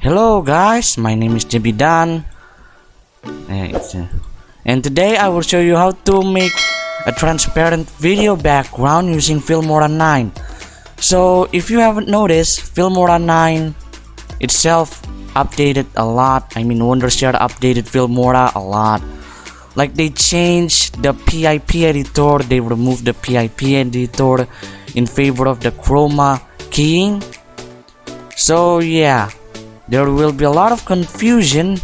Hello guys, my name is Jebidan, and today I will show you how to make a transparent video background using filmroa9. So if you haven't noticed, filmroa9 itself updated a lot. Wondershare updated Filmora a lot. Like they changed the PIP editor, they removed the PIP editor in favor of the chroma keying. So yeah, there will be a lot of confusion,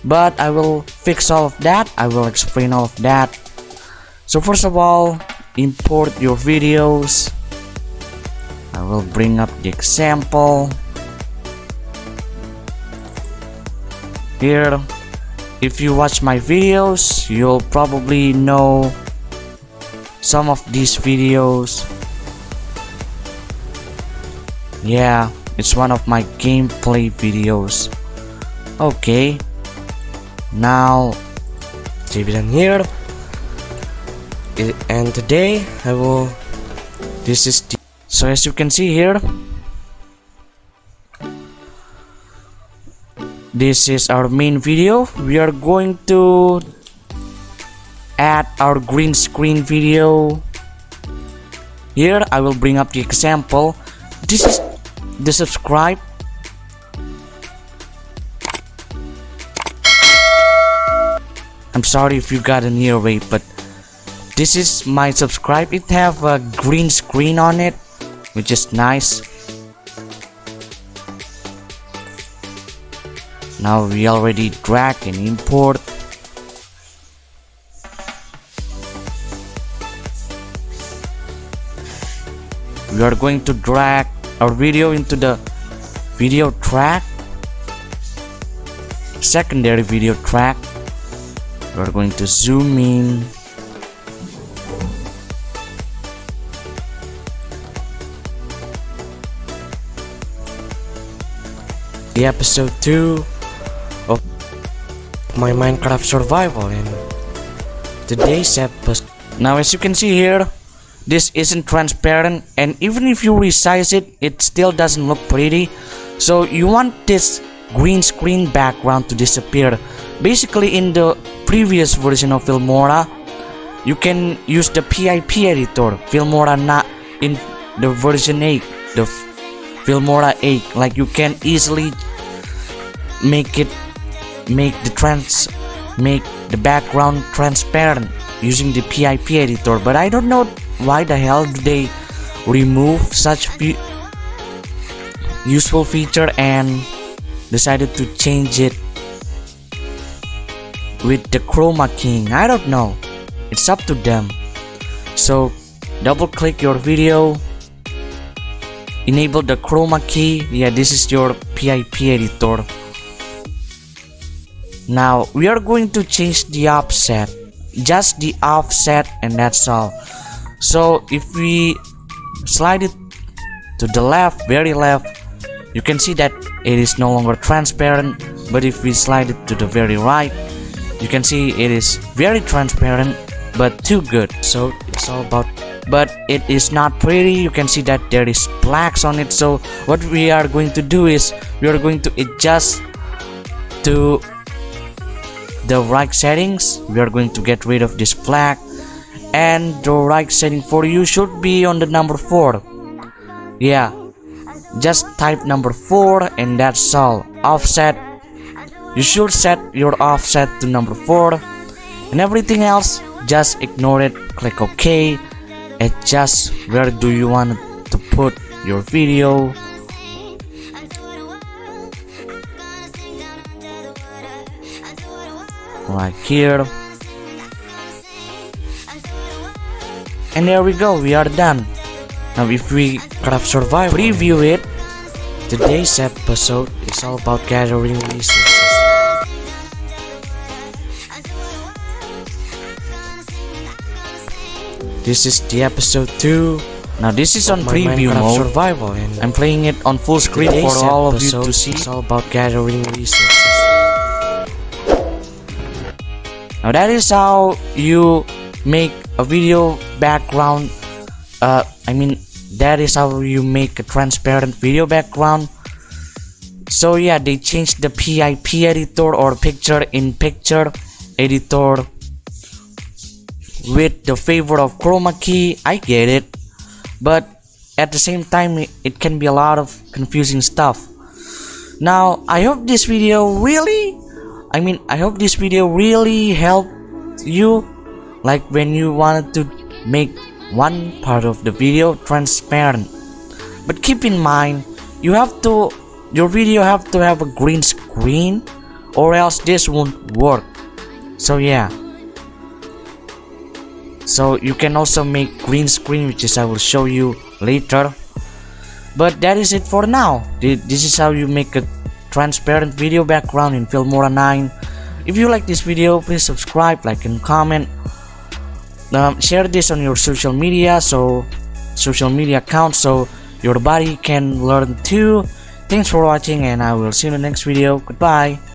but I will fix all of that. I will explain all of that. So first of all, import your videos. I will bring up the example here. If you watch my videos, you'll probably know some of these videos. Yeah, it's one of my gameplay videos. Okay, now save it in here. And today I will. This is the. So as you can see here, this is our main video. We are going to add our green screen video. Here I will bring up the example. This is the subscribe. I'm sorry if you got an earwave, but this is my subscribe. It have a green screen on it, which is nice. Now we already drag and import. We are going to drag our video into the video track, secondary video track. We are going to zoom in. The episode 2 of my Minecraft survival, and today's episode. Now as you can see here, this isn't transparent, and even if you resize it, it still doesn't look pretty. So you want this green screen background to disappear. Basically, in the previous version of Filmora, you can use the PIP editor, Filmora not in the version 8, the Filmora 8. Like you can easily make the background transparent using the PIP editor, but I don't know why the hell do they remove such useful feature and decided to change it with the chroma keying. I don't know, it's up to them. So double click your video, enable the chroma key. Yeah, this is your PIP editor. Now we are going to change the offset, just the offset, and that's all. So if we slide it to the left, very left, you can see that it is no longer transparent. But if we slide it to the very right, you can see it is very transparent, but too good. So it's all about, but it is not pretty. You can see that there is blacks on it. So what we are going to do is we are going to adjust to the right settings. We are going to get rid of this black, and the right setting for you should be on the number 4. Yeah, just type number 4 and that's all. Offset, you should set your offset to number 4, and everything else just ignore it. Click OK. Adjust where do you want to put your video. Right here, and there we go, we are done. Now if we craft survive, preview it, today's episode is all about gathering resources. This is the episode 2. Now this is on preview mode, survival, and I'm playing it on full screen for all of you to see. It's all about gathering resources. Now that is how you make a video background. That is how you make a transparent video background So yeah, they changed the PIP editor or picture in picture editor with the favor of chroma key. I get it, but at the same time it can be a lot of confusing stuff. Now I hope this video really helped you, like when you wanted to make one part of the video transparent. But keep in mind, your video have to have a green screen, or else this won't work. So yeah, so you can also make green screen, which is I will show you later. But that is it for now. This is how you make a transparent video background in Filmora 9. If you like this video, please subscribe, like, and comment. Share this on your social media account so your buddy can learn too. Thanks for watching, and I will see you in the next video. Goodbye.